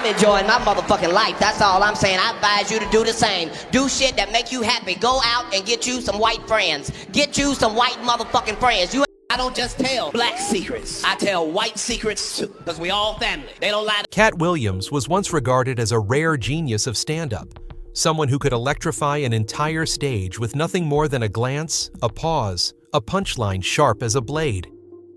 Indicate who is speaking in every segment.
Speaker 1: enjoying my motherfucking life. That's all I'm saying. I advise you to do the same. Do shit that make you happy. Go out and get you some white friends. Get you some white motherfucking friends. I don't just tell black secrets. I tell white secrets too, because we all family. They don't lie.
Speaker 2: Katt Williams was once regarded as a rare genius of stand-up, someone who could electrify an entire stage with nothing more than a glance, a pause, a punchline sharp as a blade.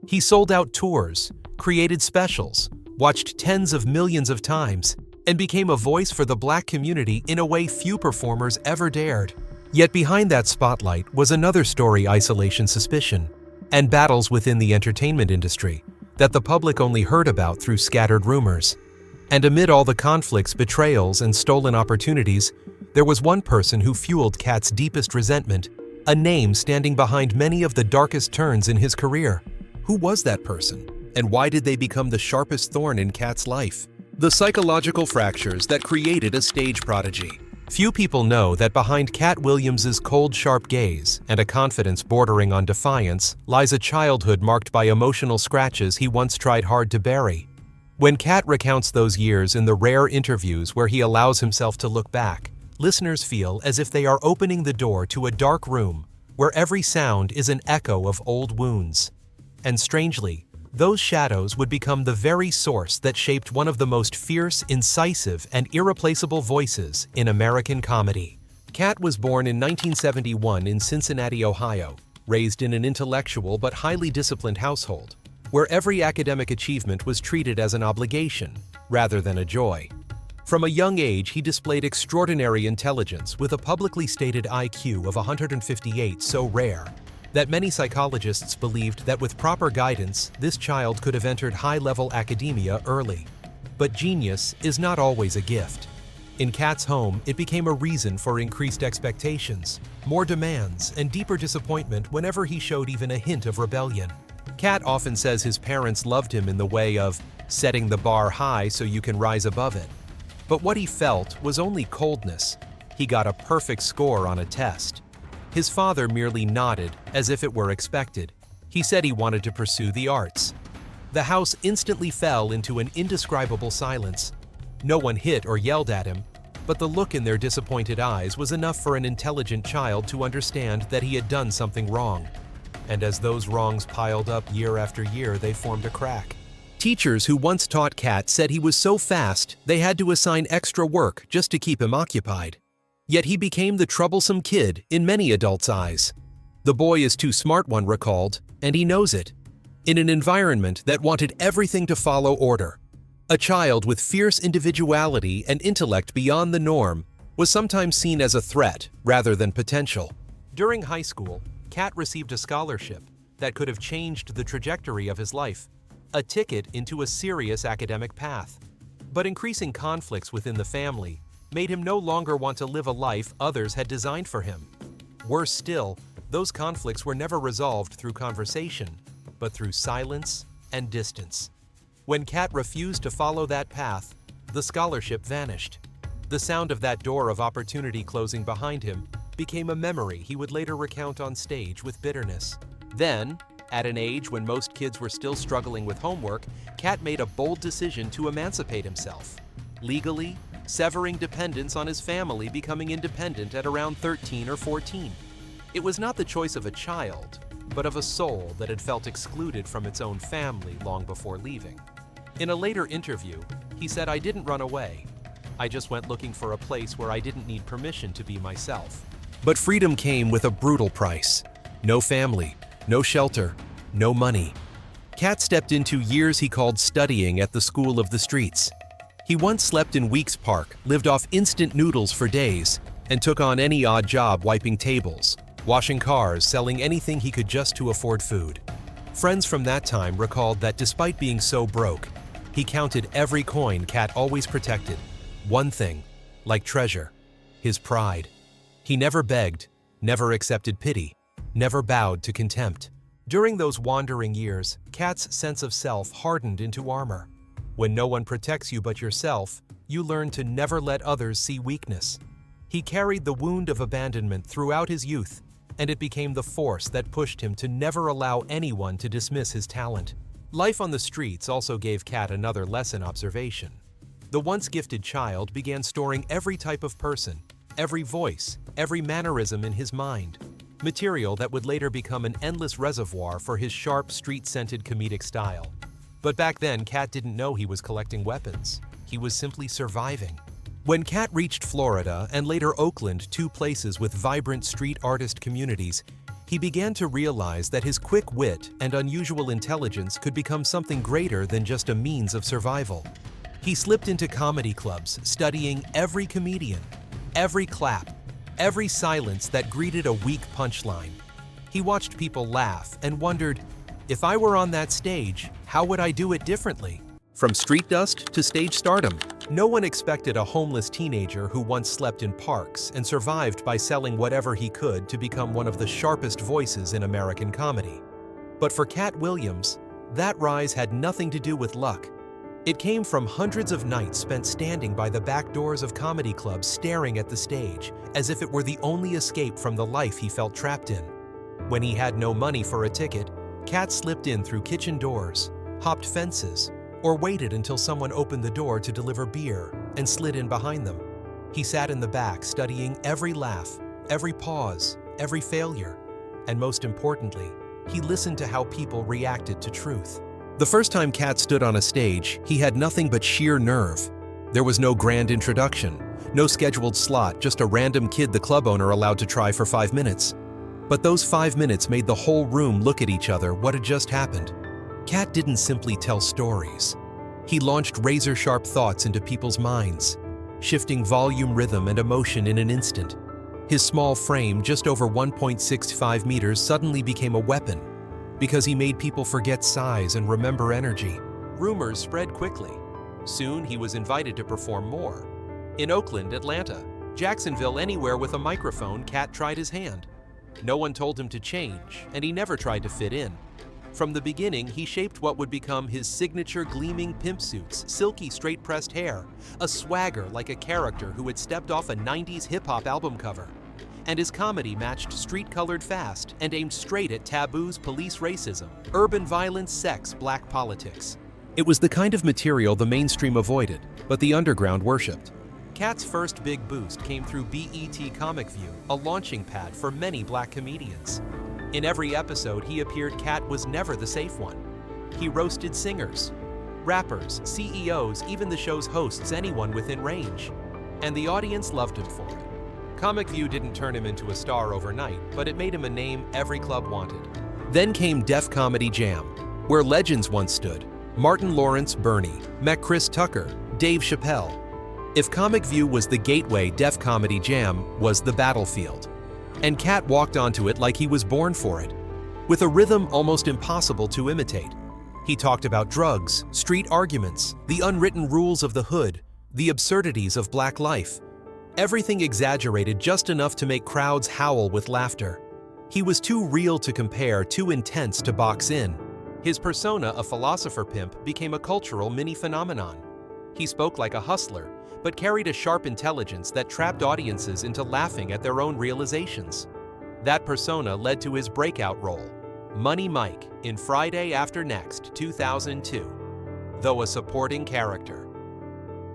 Speaker 2: He sold out tours, created specials, watched tens of millions of times, and became a voice for the black community in a way few performers ever dared. Yet behind that spotlight was another story: isolation, suspicion, and battles within the entertainment industry that the public only heard about through scattered rumors. And amid all the conflicts, betrayals, and stolen opportunities, there was one person who fueled Katt's deepest resentment, a name standing behind many of the darkest turns in his career. Who was that person, and why did they become the sharpest thorn in Katt's life? The psychological fractures that created a stage prodigy. Few people know that behind Katt Williams's cold, sharp gaze and a confidence bordering on defiance lies a childhood marked by emotional scratches he once tried hard to bury. When Katt recounts those years in the rare interviews where he allows himself to look back, listeners feel as if they are opening the door to a dark room where every sound is an echo of old wounds. And strangely, those shadows would become the very source that shaped one of the most fierce, incisive, and irreplaceable voices in American comedy. Katt was born in 1971 in Cincinnati, Ohio, raised in an intellectual but highly disciplined household, where every academic achievement was treated as an obligation rather than a joy. From a young age, he displayed extraordinary intelligence with a publicly stated IQ of 158, so rare that many psychologists believed that with proper guidance, this child could have entered high-level academia early. But genius is not always a gift. In Katt's home, it became a reason for increased expectations, more demands, and deeper disappointment whenever he showed even a hint of rebellion. Katt often says his parents loved him in the way of setting the bar high so you can rise above it. But what he felt was only coldness. He got a perfect score on a test. His father merely nodded, as if it were expected. He said he wanted to pursue the arts. The house instantly fell into an indescribable silence. No one hit or yelled at him, but the look in their disappointed eyes was enough for an intelligent child to understand that he had done something wrong. And as those wrongs piled up year after year, they formed a crack. Teachers who once taught Katt said he was so fast they had to assign extra work just to keep him occupied. Yet he became the troublesome kid in many adults' eyes. The boy is too smart, one recalled, and he knows it. In an environment that wanted everything to follow order, a child with fierce individuality and intellect beyond the norm was sometimes seen as a threat rather than potential. During high school, Katt received a scholarship that could have changed the trajectory of his life, a ticket into a serious academic path. But increasing conflicts within the family made him no longer want to live a life others had designed for him. Worse still, those conflicts were never resolved through conversation, but through silence and distance. When Katt refused to follow that path, the scholarship vanished. The sound of that door of opportunity closing behind him became a memory he would later recount on stage with bitterness. Then, at an age when most kids were still struggling with homework, Katt made a bold decision to emancipate himself. Legally, severing dependence on his family, becoming independent at around 13 or 14. It was not the choice of a child, but of a soul that had felt excluded from its own family long before leaving. In a later interview, he said, "I didn't run away. I just went looking for a place where I didn't need permission to be myself." But freedom came with a brutal price. No family, no shelter, no money. Katt stepped into years he called studying at the school of the streets. He once slept in Weeks Park, lived off instant noodles for days, and took on any odd job wiping tables, washing cars, selling anything he could just to afford food. Friends from that time recalled that despite being so broke, he counted every coin Katt always protected. One thing, like treasure, his pride. He never begged, never accepted pity, never bowed to contempt. During those wandering years, Katt's sense of self hardened into armor. When no one protects you but yourself, you learn to never let others see weakness. He carried the wound of abandonment throughout his youth, and it became the force that pushed him to never allow anyone to dismiss his talent. Life on the streets also gave Katt another lesson: observation. The once gifted child began storing every type of person, every voice, every mannerism in his mind, material that would later become an endless reservoir for his sharp, street-scented comedic style. But back then, Katt didn't know he was collecting weapons. He was simply surviving. When Katt reached Florida and later Oakland, two places with vibrant street artist communities, he began to realize that his quick wit and unusual intelligence could become something greater than just a means of survival. He slipped into comedy clubs, studying every comedian, every clap, every silence that greeted a weak punchline. He watched people laugh and wondered, if I were on that stage, how would I do it differently? From street dust to stage stardom, no one expected a homeless teenager who once slept in parks and survived by selling whatever he could to become one of the sharpest voices in American comedy. But for Katt Williams, that rise had nothing to do with luck. It came from hundreds of nights spent standing by the back doors of comedy clubs staring at the stage, as if it were the only escape from the life he felt trapped in. When he had no money for a ticket, Katt slipped in through kitchen doors, hopped fences, or waited until someone opened the door to deliver beer and slid in behind them. He sat in the back studying every laugh, every pause, every failure, and most importantly, he listened to how people reacted to truth. The first time Katt stood on a stage, he had nothing but sheer nerve. There was no grand introduction, no scheduled slot, just a random kid the club owner allowed to try for 5 minutes. But those 5 minutes made the whole room look at each other what had just happened. Katt didn't simply tell stories. He launched razor-sharp thoughts into people's minds, shifting volume, rhythm, and emotion in an instant. His small frame, just over 1.65 meters, suddenly became a weapon because he made people forget size and remember energy. Rumors spread quickly. Soon, he was invited to perform more. In Oakland, Atlanta, Jacksonville, anywhere with a microphone, Katt tried his hand. No one told him to change, and he never tried to fit in. From the beginning, he shaped what would become his signature gleaming pimp suits, silky straight-pressed hair, a swagger like a character who had stepped off a 90s hip-hop album cover. And his comedy matched street-colored fast and aimed straight at taboos, police racism, urban violence, sex, black politics. It was the kind of material the mainstream avoided, but the underground worshipped. Katt's first big boost came through BET Comic View, a launching pad for many black comedians. In every episode he appeared, Katt was never the safe one. He roasted singers, rappers, CEOs, even the show's hosts, anyone within range. And the audience loved him for it. Comic View didn't turn him into a star overnight, but it made him a name every club wanted. Then came Def Comedy Jam, where legends once stood. Martin Lawrence, Bernie, met Chris Tucker, Dave Chappelle. If Comic View was the gateway, Def Comedy Jam was the battlefield. And Katt walked onto it like he was born for it, with a rhythm almost impossible to imitate. He talked about drugs, street arguments, the unwritten rules of the hood, the absurdities of black life. Everything exaggerated just enough to make crowds howl with laughter. He was too real to compare, too intense to box in. His persona, a philosopher pimp, became a cultural mini-phenomenon. He spoke like a hustler, but carried a sharp intelligence that trapped audiences into laughing at their own realizations. That persona led to his breakout role, Money Mike, in Friday After Next, 2002. Though a supporting character,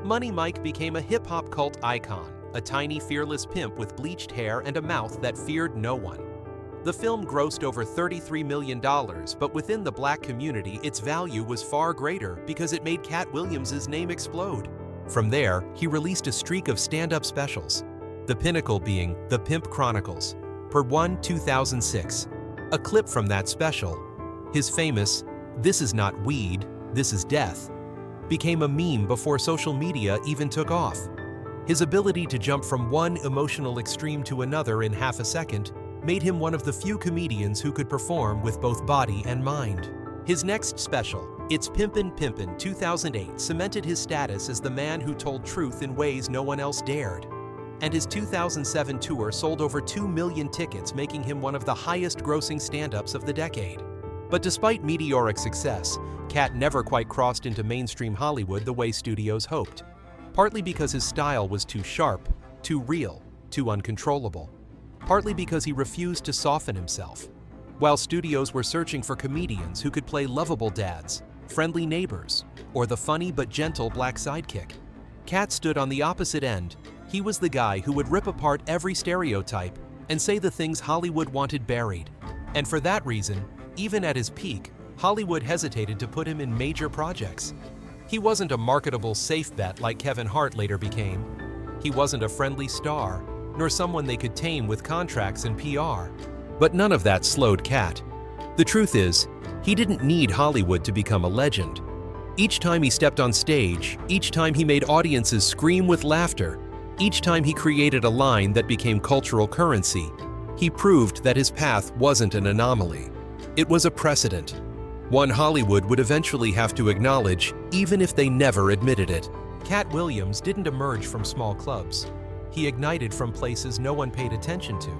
Speaker 2: Money Mike became a hip-hop cult icon, a tiny, fearless pimp with bleached hair and a mouth that feared no one. The film grossed over $33 million, but within the black community, its value was far greater because it made Katt Williams' name explode. From there, he released a streak of stand-up specials, the pinnacle being The Pimp Chronicles, Part 1, 2006. A clip from that special, his famous, "This is not weed, this is death," became a meme before social media even took off. His ability to jump from one emotional extreme to another in half a second made him one of the few comedians who could perform with both body and mind. His next special, It's Pimpin' Pimpin' 2008, cemented his status as the man who told truth in ways no one else dared. And his 2007 tour sold over 2 million tickets, making him one of the highest-grossing stand-ups of the decade. But despite meteoric success, Katt never quite crossed into mainstream Hollywood the way studios hoped, partly because his style was too sharp, too real, too uncontrollable, partly because he refused to soften himself. While studios were searching for comedians who could play lovable dads, friendly neighbors, or the funny but gentle black sidekick, Katt stood on the opposite end. He was the guy who would rip apart every stereotype and say the things Hollywood wanted buried. And for that reason, even at his peak, Hollywood hesitated to put him in major projects. He wasn't a marketable safe bet like Kevin Hart later became. He wasn't a friendly star, nor someone they could tame with contracts and PR. But none of that slowed Katt. The truth is, he didn't need Hollywood to become a legend. Each time he stepped on stage, each time he made audiences scream with laughter, each time he created a line that became cultural currency, he proved that his path wasn't an anomaly. It was a precedent. One Hollywood would eventually have to acknowledge, even if they never admitted it. Katt Williams didn't emerge from small clubs. He ignited from places no one paid attention to.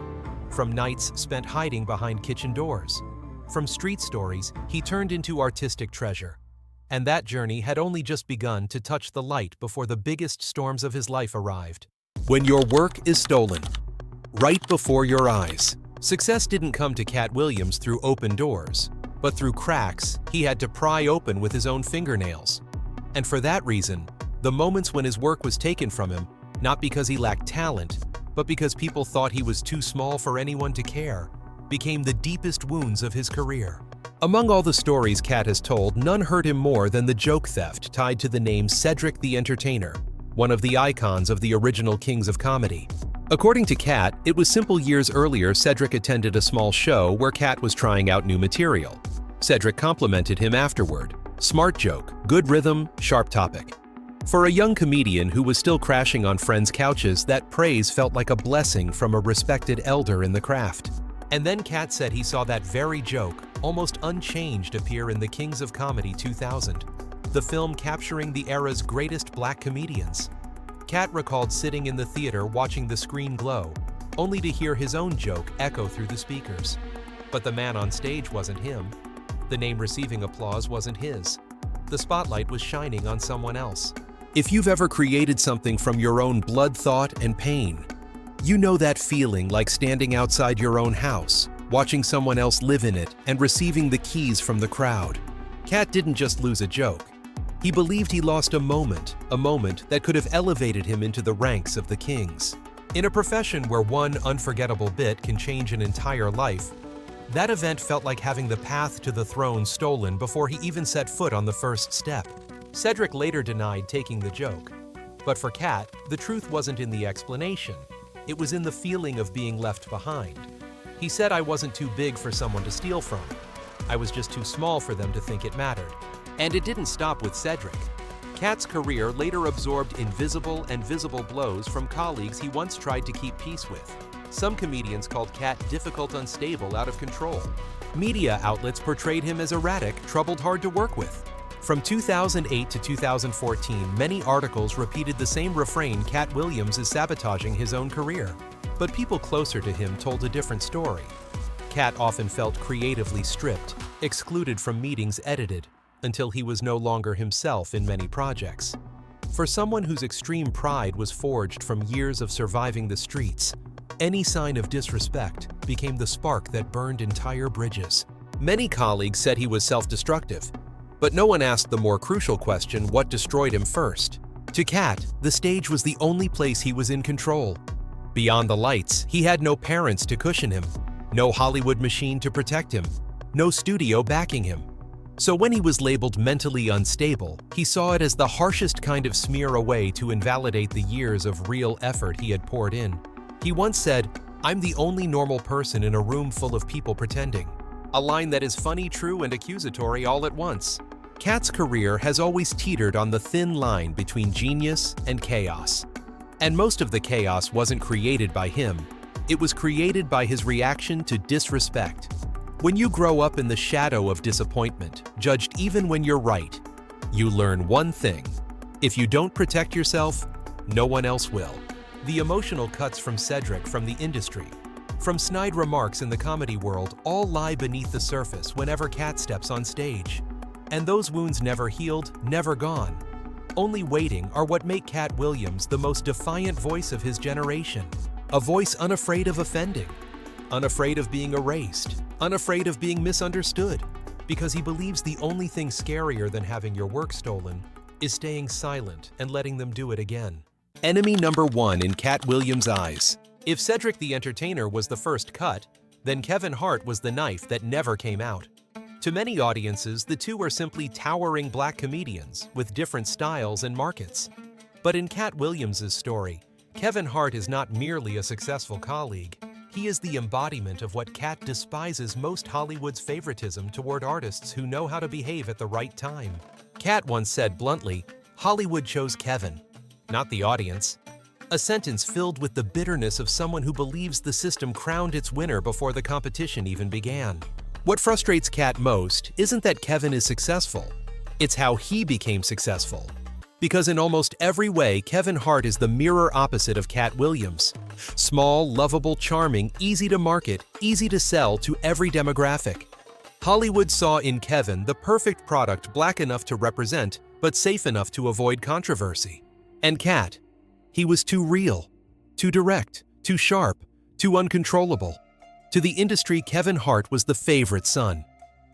Speaker 2: From nights spent hiding behind kitchen doors. From street stories, he turned into artistic treasure. And that journey had only just begun to touch the light before the biggest storms of his life arrived. When your work is stolen, right before your eyes. Success didn't come to Katt Williams through open doors, but through cracks he had to pry open with his own fingernails. And for that reason, the moments when his work was taken from him, not because he lacked talent, but because people thought he was too small for anyone to care, became the deepest wounds of his career. Among all the stories Katt has told, none hurt him more than the joke theft tied to the name Cedric the Entertainer, one of the icons of the original Kings of Comedy. According to Katt, it was simple. Years earlier, Cedric attended a small show where Katt was trying out new material. Cedric complimented him afterward. Smart joke, good rhythm, sharp topic. For a young comedian who was still crashing on friends' couches, that praise felt like a blessing from a respected elder in the craft. And then Katt said he saw that very joke, almost unchanged, appear in the Kings of Comedy 2000, the film capturing the era's greatest black comedians. Katt recalled sitting in the theater watching the screen glow, only to hear his own joke echo through the speakers. But the man on stage wasn't him. The name receiving applause wasn't his. The spotlight was shining on someone else. If you've ever created something from your own blood, thought, and pain, you know that feeling like standing outside your own house, watching someone else live in it, and receiving the keys from the crowd. Katt didn't just lose a joke. He believed he lost a moment that could have elevated him into the ranks of the kings. In a profession where one unforgettable bit can change an entire life, that event felt like having the path to the throne stolen before he even set foot on the first step. Cedric later denied taking the joke. But for Katt, the truth wasn't in the explanation. It was in the feeling of being left behind. He said, "I wasn't too big for someone to steal from. I was just too small for them to think it mattered." And it didn't stop with Cedric. Katt's career later absorbed invisible and visible blows from colleagues he once tried to keep peace with. Some comedians called Katt difficult, unstable, out of control. Media outlets portrayed him as erratic, troubled, hard to work with. From 2008 to 2014, many articles repeated the same refrain: Katt Williams is sabotaging his own career. But people closer to him told a different story. Katt often felt creatively stripped, excluded from meetings, edited, until he was no longer himself in many projects. For someone whose extreme pride was forged from years of surviving the streets, any sign of disrespect became the spark that burned entire bridges. Many colleagues said he was self-destructive, but no one asked the more crucial question: what destroyed him first? To Katt, the stage was the only place he was in control. Beyond the lights, he had no parents to cushion him, no Hollywood machine to protect him, no studio backing him. So when he was labeled mentally unstable, he saw it as the harshest kind of smear, a way to invalidate the years of real effort he had poured in. He once said, "I'm the only normal person in a room full of people pretending." A line that is funny, true, and accusatory all at once. Katt's career has always teetered on the thin line between genius and chaos. And most of the chaos wasn't created by him. It was created by his reaction to disrespect. When you grow up in the shadow of disappointment, judged even when you're right, you learn one thing: if you don't protect yourself, no one else will. The emotional cuts from Cedric, from the industry, from snide remarks in the comedy world, all lie beneath the surface whenever Katt steps on stage. And those wounds never healed, never gone. Only waiting are what make Katt Williams the most defiant voice of his generation. A voice unafraid of offending, unafraid of being erased, unafraid of being misunderstood, because he believes the only thing scarier than having your work stolen is staying silent and letting them do it again. Enemy number one in Katt Williams' eyes. If Cedric the Entertainer was the first cut, then Kevin Hart was the knife that never came out. To many audiences, the two are simply towering black comedians with different styles and markets. But in Katt Williams' story, Kevin Hart is not merely a successful colleague. He is the embodiment of what Katt despises most Hollywood's favoritism toward artists who know how to behave at the right time. Katt once said bluntly, "Hollywood chose Kevin, not the audience." A sentence filled with the bitterness of someone who believes the system crowned its winner before the competition even began. What frustrates Katt most isn't that Kevin is successful, it's how he became successful. Because in almost every way, Kevin Hart is the mirror opposite of Katt Williams. Small, lovable, charming, easy to market, easy to sell to every demographic. Hollywood saw in Kevin the perfect product, black enough to represent, but safe enough to avoid controversy. And Katt, he was too real, too direct, too sharp, too uncontrollable. To the industry, Kevin Hart was the favorite son.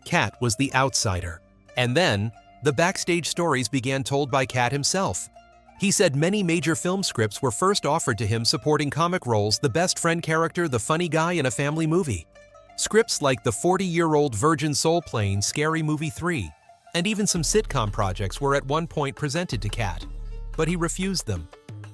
Speaker 2: Katt was the outsider. And then, the backstage stories began told by Katt himself. He said many major film scripts were first offered to him supporting comic roles, the best friend character, the funny guy in a family movie. Scripts like the 40-year-old virgin soul plane, Scary Movie 3, and even some sitcom projects were at one point presented to Katt. But he refused them.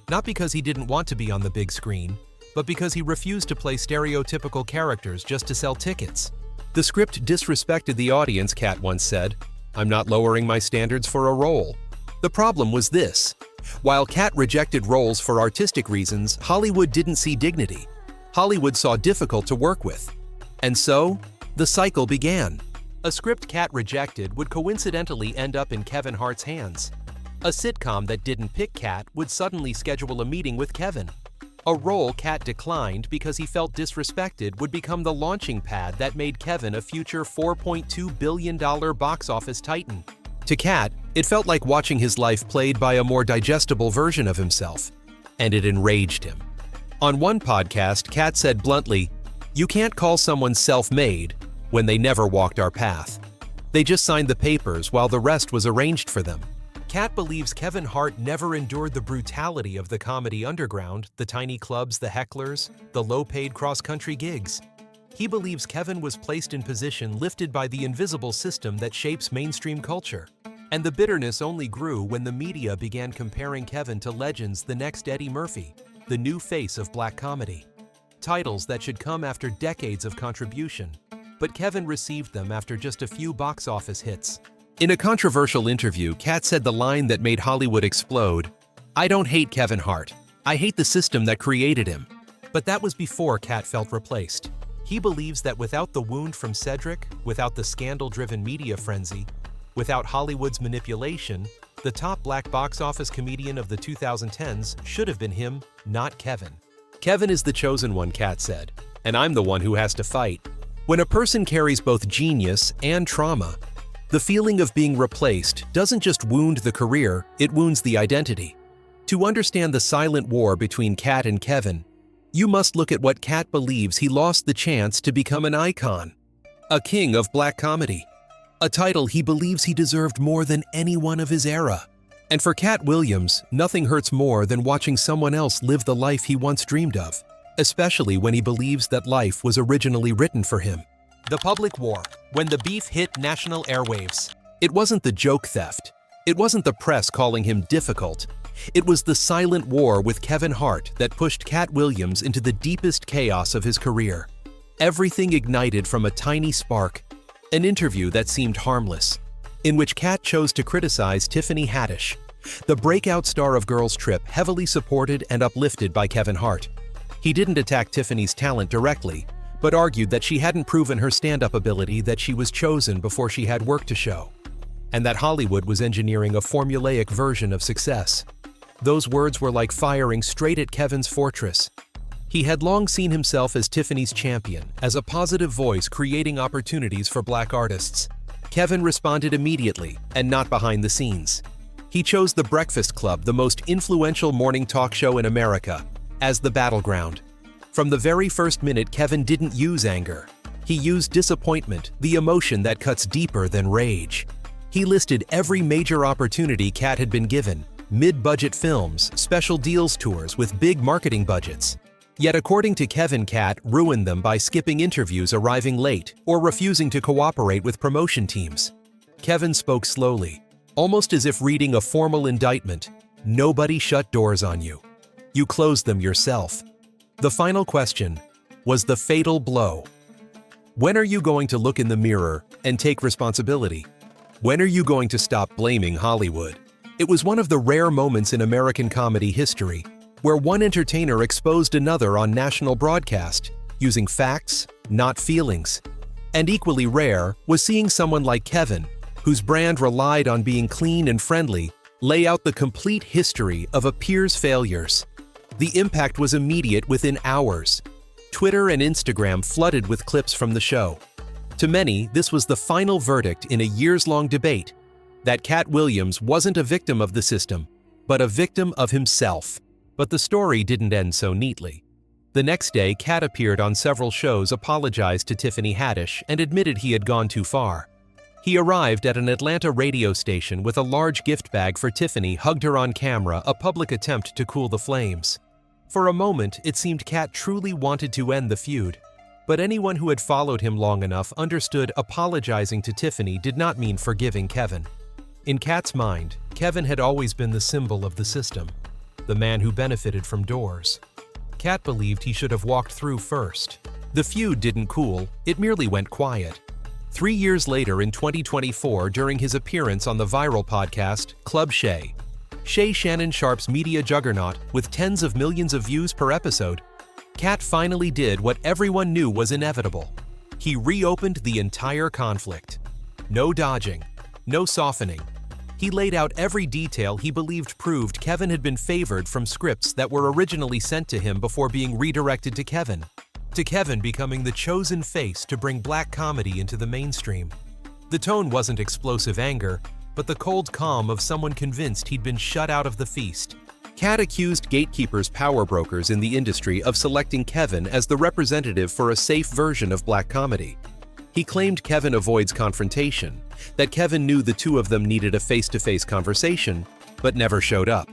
Speaker 2: Not because he didn't want to be on the big screen, but because he refused to play stereotypical characters just to sell tickets. The script disrespected the audience, Katt once said. "I'm not lowering my standards for a role." The problem was this. While Katt rejected roles for artistic reasons, Hollywood didn't see dignity. Hollywood saw difficult to work with. And so, the cycle began. A script Katt rejected would coincidentally end up in Kevin Hart's hands. A sitcom that didn't pick Katt would suddenly schedule a meeting with Kevin. A role Katt declined because he felt disrespected would become the launching pad that made Kevin a future $4.2 billion box office titan. To Katt, it felt like watching his life played by a more digestible version of himself, and it enraged him. On one podcast, Katt said bluntly, "You can't call someone self-made when they never walked our path. They just signed the papers while the rest was arranged for them." Katt believes Kevin Hart never endured the brutality of the comedy underground, the tiny clubs, the hecklers, the low-paid cross-country gigs. He believes Kevin was placed in position lifted by the invisible system that shapes mainstream culture. And the bitterness only grew when the media began comparing Kevin to legends the next Eddie Murphy, the new face of black comedy. Titles that should come after decades of contribution, but Kevin received them after just a few box office hits. In a controversial interview, Katt said the line that made Hollywood explode, "I don't hate Kevin Hart. I hate the system that created him." But that was before Katt felt replaced. He believes that without the wound from Cedric, without the scandal-driven media frenzy, without Hollywood's manipulation, the top black box office comedian of the 2010s should have been him, not Kevin. "Kevin is the chosen one," Katt said, "and I'm the one who has to fight." When a person carries both genius and trauma, the feeling of being replaced doesn't just wound the career, it wounds the identity. To understand the silent war between Katt and Kevin, you must look at what Katt believes he lost the chance to become an icon, a king of black comedy, a title he believes he deserved more than anyone of his era. And for Katt Williams, nothing hurts more than watching someone else live the life he once dreamed of, especially when he believes that life was originally written for him. The public war, when the beef hit national airwaves. It wasn't the joke theft. It wasn't the press calling him difficult. It was the silent war with Kevin Hart that pushed Katt Williams into the deepest chaos of his career. Everything ignited from a tiny spark, an interview that seemed harmless, in which Katt chose to criticize Tiffany Haddish, the breakout star of Girls Trip, heavily supported and uplifted by Kevin Hart. He didn't attack Tiffany's talent directly, but argued that she hadn't proven her stand-up ability, that she was chosen before she had work to show, and that Hollywood was engineering a formulaic version of success. Those words were like firing straight at Kevin's fortress. He had long seen himself as Tiffany's champion, as a positive voice creating opportunities for black artists. Kevin responded immediately, and not behind the scenes. He chose The Breakfast Club, the most influential morning talk show in America, as the battleground. From the very first minute, Kevin didn't use anger. He used disappointment, the emotion that cuts deeper than rage. He listed every major opportunity Katt had been given: mid-budget films, special deals tours with big marketing budgets. Yet according to Kevin, Katt ruined them by skipping interviews, arriving late, or refusing to cooperate with promotion teams. Kevin spoke slowly, almost as if reading a formal indictment. Nobody shut doors on you. You closed them yourself. The final question was the fatal blow. When are you going to look in the mirror and take responsibility? When are you going to stop blaming Hollywood? It was one of the rare moments in American comedy history where one entertainer exposed another on national broadcast, using facts, not feelings. And equally rare was seeing someone like Kevin, whose brand relied on being clean and friendly, lay out the complete history of a peer's failures. The impact was immediate within hours. Twitter and Instagram flooded with clips from the show. To many, this was the final verdict in a years-long debate that Katt Williams wasn't a victim of the system, but a victim of himself. But the story didn't end so neatly. The next day, Katt appeared on several shows, apologized to Tiffany Haddish, and admitted he had gone too far. He arrived at an Atlanta radio station with a large gift bag for Tiffany, hugged her on camera, a public attempt to cool the flames. For a moment, it seemed Katt truly wanted to end the feud. But anyone who had followed him long enough understood apologizing to Tiffany did not mean forgiving Kevin. In Katt's mind, Kevin had always been the symbol of the system, the man who benefited from doors. Katt believed he should have walked through first. The feud didn't cool, it merely went quiet. 3 years later, in 2024, during his appearance on the viral podcast Club Shay, Shannon Sharp's media juggernaut with tens of millions of views per episode, Katt finally did what everyone knew was inevitable. He reopened the entire conflict. No dodging, no softening. He laid out every detail he believed proved Kevin had been favored from scripts that were originally sent to him before being redirected to Kevin becoming the chosen face to bring black comedy into the mainstream. The tone wasn't explosive anger, but the cold calm of someone convinced he'd been shut out of the feast. Katt accused gatekeepers, power brokers in the industry of selecting Kevin as the representative for a safe version of black comedy. He claimed Kevin avoids confrontation, that Kevin knew the two of them needed a face-to-face conversation, but never showed up.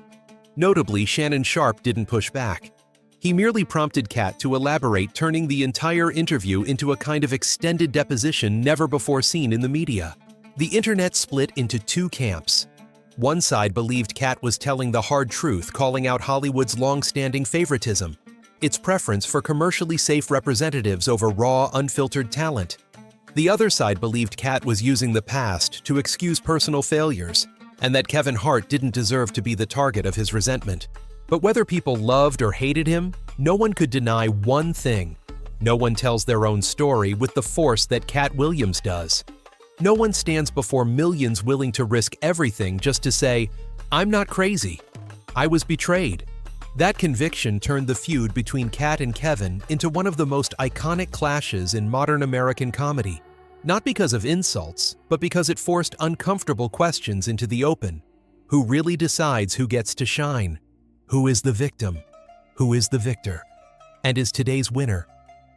Speaker 2: Notably, Shannon Sharp didn't push back. He merely prompted Katt to elaborate, turning the entire interview into a kind of extended deposition never before seen in the media. The internet split into two camps. One side believed Katt was telling the hard truth, calling out Hollywood's long-standing favoritism, its preference for commercially safe representatives over raw, unfiltered talent. The other side believed Katt was using the past to excuse personal failures, and that Kevin Hart didn't deserve to be the target of his resentment. But whether people loved or hated him, no one could deny one thing. No one tells their own story with the force that Katt Williams does. No one stands before millions willing to risk everything just to say, "I'm not crazy. I was betrayed." That conviction turned the feud between Katt and Kevin into one of the most iconic clashes in modern American comedy. Not because of insults, but because it forced uncomfortable questions into the open. Who really decides who gets to shine? Who is the victim? Who is the victor? And is today's winner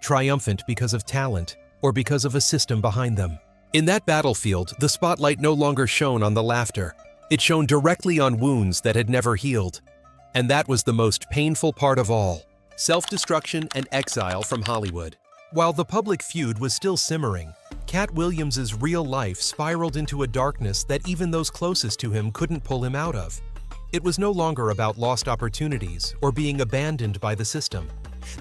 Speaker 2: triumphant because of talent or because of a system behind them? In that battlefield, the spotlight no longer shone on the laughter. It shone directly on wounds that had never healed. And that was the most painful part of all: self-destruction and exile from Hollywood. While the public feud was still simmering, Katt Williams's real life spiraled into a darkness that even those closest to him couldn't pull him out of. It was no longer about lost opportunities or being abandoned by the system.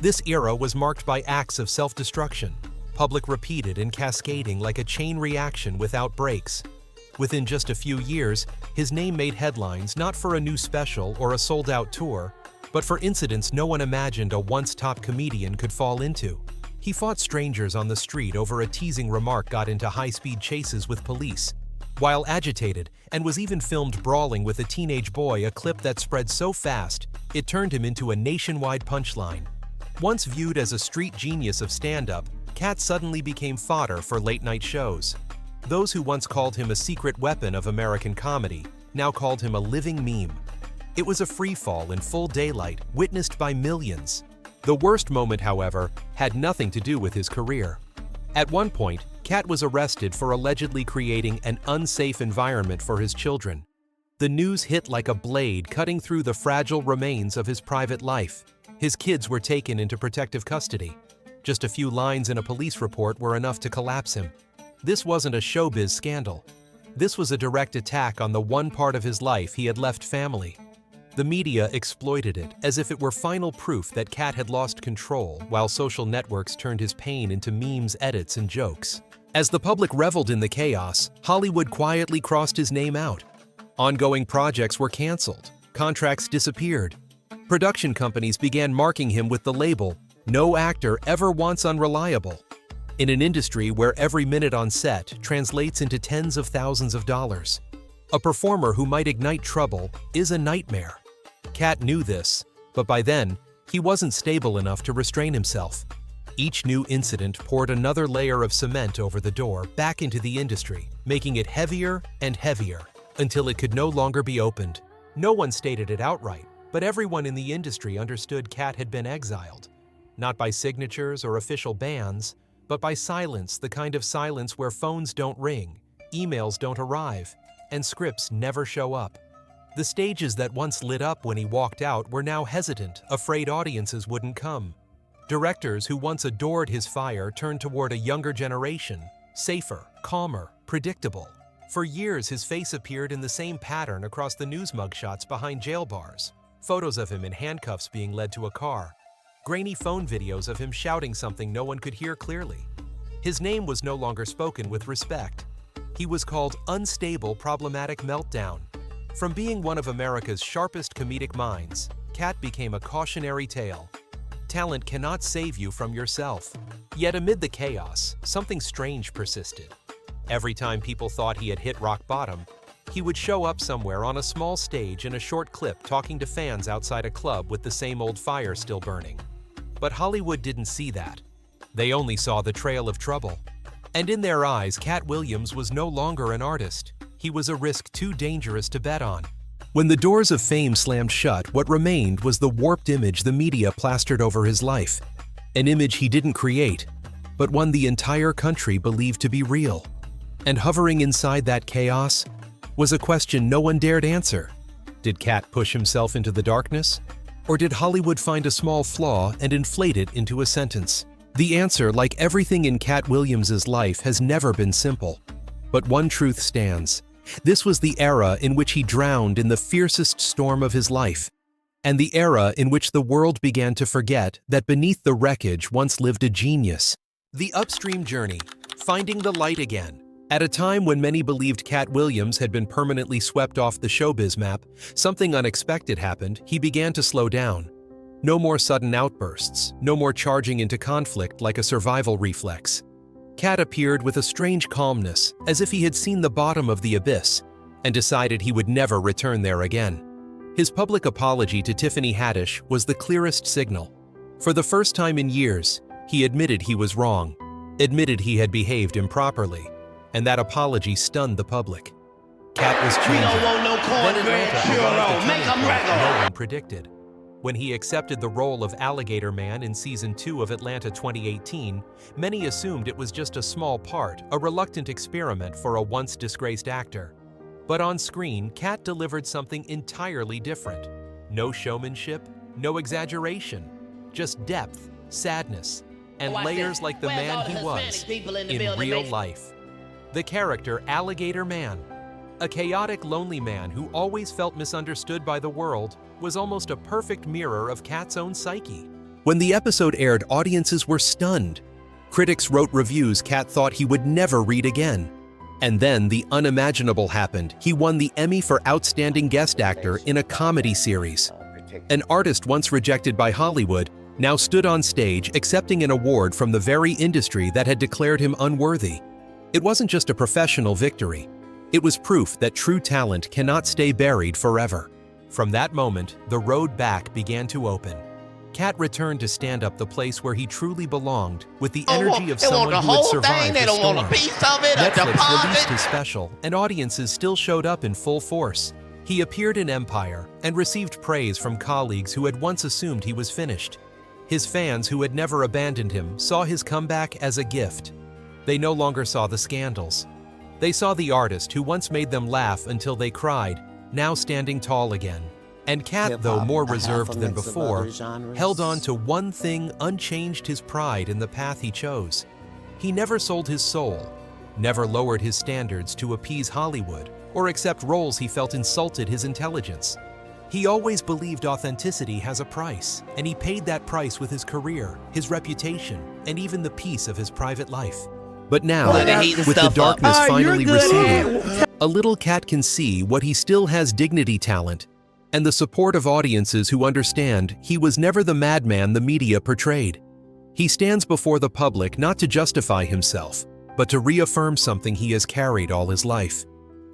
Speaker 2: This era was marked by acts of self-destruction, public repeated and cascading like a chain reaction without breaks. Within just a few years, his name made headlines not for a new special or a sold-out tour, but for incidents no one imagined a once-top comedian could fall into. He fought strangers on the street over a teasing remark, got into high-speed chases with police, while agitated, and was even filmed brawling with a teenage boy, a clip that spread so fast it turned him into a nationwide punchline. Once viewed as a street genius of stand-up, Katt suddenly became fodder for late-night shows. Those who once called him a secret weapon of American comedy now called him a living meme. It was a free-fall in full daylight, witnessed by millions. The worst moment, however, had nothing to do with his career. At one point, Katt was arrested for allegedly creating an unsafe environment for his children. The news hit like a blade, cutting through the fragile remains of his private life. His kids were taken into protective custody. Just a few lines in a police report were enough to collapse him. This wasn't a showbiz scandal. This was a direct attack on the one part of his life he had left family. The media exploited it as if it were final proof that Katt had lost control, while social networks turned his pain into memes, edits, and jokes. As the public reveled in the chaos, Hollywood quietly crossed his name out. Ongoing projects were canceled. Contracts disappeared. Production companies began marking him with the label, "No actor ever once unreliable." In an industry where every minute on set translates into tens of thousands of dollars, a performer who might ignite trouble is a nightmare. Katt knew this, but by then, he wasn't stable enough to restrain himself. Each new incident poured another layer of cement over the door back into the industry, making it heavier and heavier, until it could no longer be opened. No one stated it outright, but everyone in the industry understood Katt had been exiled. Not by signatures or official bans, but by silence, the kind of silence where phones don't ring, emails don't arrive, and scripts never show up. The stages that once lit up when he walked out were now hesitant, afraid audiences wouldn't come. Directors who once adored his fire turned toward a younger generation, safer, calmer, predictable. For years, his face appeared in the same pattern across the news mugshots behind jail bars. Photos of him in handcuffs being led to a car. Grainy phone videos of him shouting something no one could hear clearly. His name was no longer spoken with respect. He was called Unstable Problematic Meltdown. From being one of America's sharpest comedic minds, Katt became a cautionary tale. Talent cannot save you from yourself. Yet amid the chaos, something strange persisted. Every time people thought he had hit rock bottom, he would show up somewhere on a small stage in a short clip talking to fans outside a club with the same old fire still burning. But Hollywood didn't see that. They only saw the trail of trouble. And in their eyes, Katt Williams was no longer an artist. He was a risk too dangerous to bet on. When the doors of fame slammed shut, what remained was the warped image the media plastered over his life. An image he didn't create, but one the entire country believed to be real. And hovering inside that chaos was a question no one dared answer. Did Katt push himself into the darkness? Or did Hollywood find a small flaw and inflate it into a sentence? The answer, like everything in Katt Williams's life, has never been simple. But one truth stands. This was the era in which he drowned in the fiercest storm of his life, and the era in which the world began to forget that beneath the wreckage once lived a genius. The upstream journey, finding the light again. At a time when many believed Katt Williams had been permanently swept off the showbiz map, something unexpected happened. He began to slow down. No more sudden outbursts, no more charging into conflict like a survival reflex. Katt appeared with a strange calmness, as if he had seen the bottom of the abyss and decided he would never return there again. His public apology to Tiffany Haddish was the clearest signal. For the first time in years, he admitted he was wrong, admitted he had behaved improperly, and that apology stunned the public. Katt was changing.
Speaker 1: We don't want no cornbread churro. Make 'em regular.
Speaker 2: No one predicted. When he accepted the role of Alligator Man in Season 2 of Atlanta 2018, many assumed it was just a small part, a reluctant experiment for a once disgraced actor. But on screen, Katt delivered something entirely different. No showmanship, no exaggeration, just depth, sadness, and layers like the man he was in real life. The character Alligator Man, a chaotic, lonely man who always felt misunderstood by the world, was almost a perfect mirror of Katt's own psyche. When the episode aired, audiences were stunned. Critics wrote reviews Katt thought he would never read again. And then the unimaginable happened. He won the Emmy for Outstanding Guest Actor in a comedy series. An artist once rejected by Hollywood now stood on stage accepting an award from the very industry that had declared him unworthy. It wasn't just a professional victory. It was proof that true talent cannot stay buried forever. From that moment, the road back began to open. Katt returned to stand up, the place where he truly belonged, with the energy of someone who had survived the storm. Netflix released his special, and audiences still showed up in full force. He appeared in Empire and received praise from colleagues who had once assumed he was finished. His fans, who had never abandoned him, saw his comeback as a gift. They no longer saw the scandals. They saw the artist who once made them laugh until they cried, now standing tall again. And Katt, though more reserved than before, held on to one thing unchanged: his pride in the path he chose. He never sold his soul, never lowered his standards to appease Hollywood or accept roles he felt insulted his intelligence. He always believed authenticity has a price, and he paid that price with his career, his reputation, and even the peace of his private life. But now, with the darkness finally receding, a little Katt can see what he still has: dignity, talent, and the support of audiences who understand he was never the madman the media portrayed. He stands before the public not to justify himself, but to reaffirm something he has carried all his life.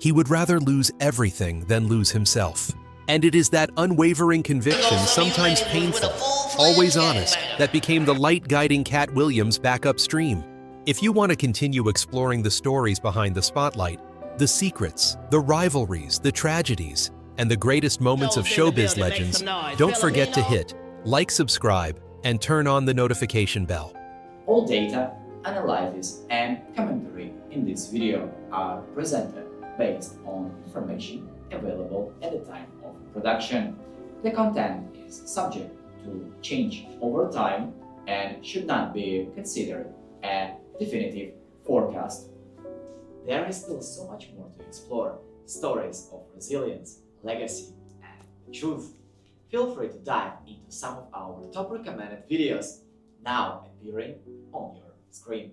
Speaker 2: He would rather lose everything than lose himself. And it is that unwavering conviction, sometimes painful, always honest, that became the light guiding Katt Williams back upstream. If you want to continue exploring the stories behind the spotlight, the secrets, the rivalries, the tragedies, and the greatest moments of showbiz legends, don't forget to hit like, subscribe, and turn on the notification bell.
Speaker 3: All data, analysis, and commentary in this video are presented based on information available at the time of production. The content is subject to change over time and should not be considered a definitive forecast. There is still so much more to explore: stories of resilience, legacy, and truth. Feel free to dive into some of our top recommended videos now appearing on your screen.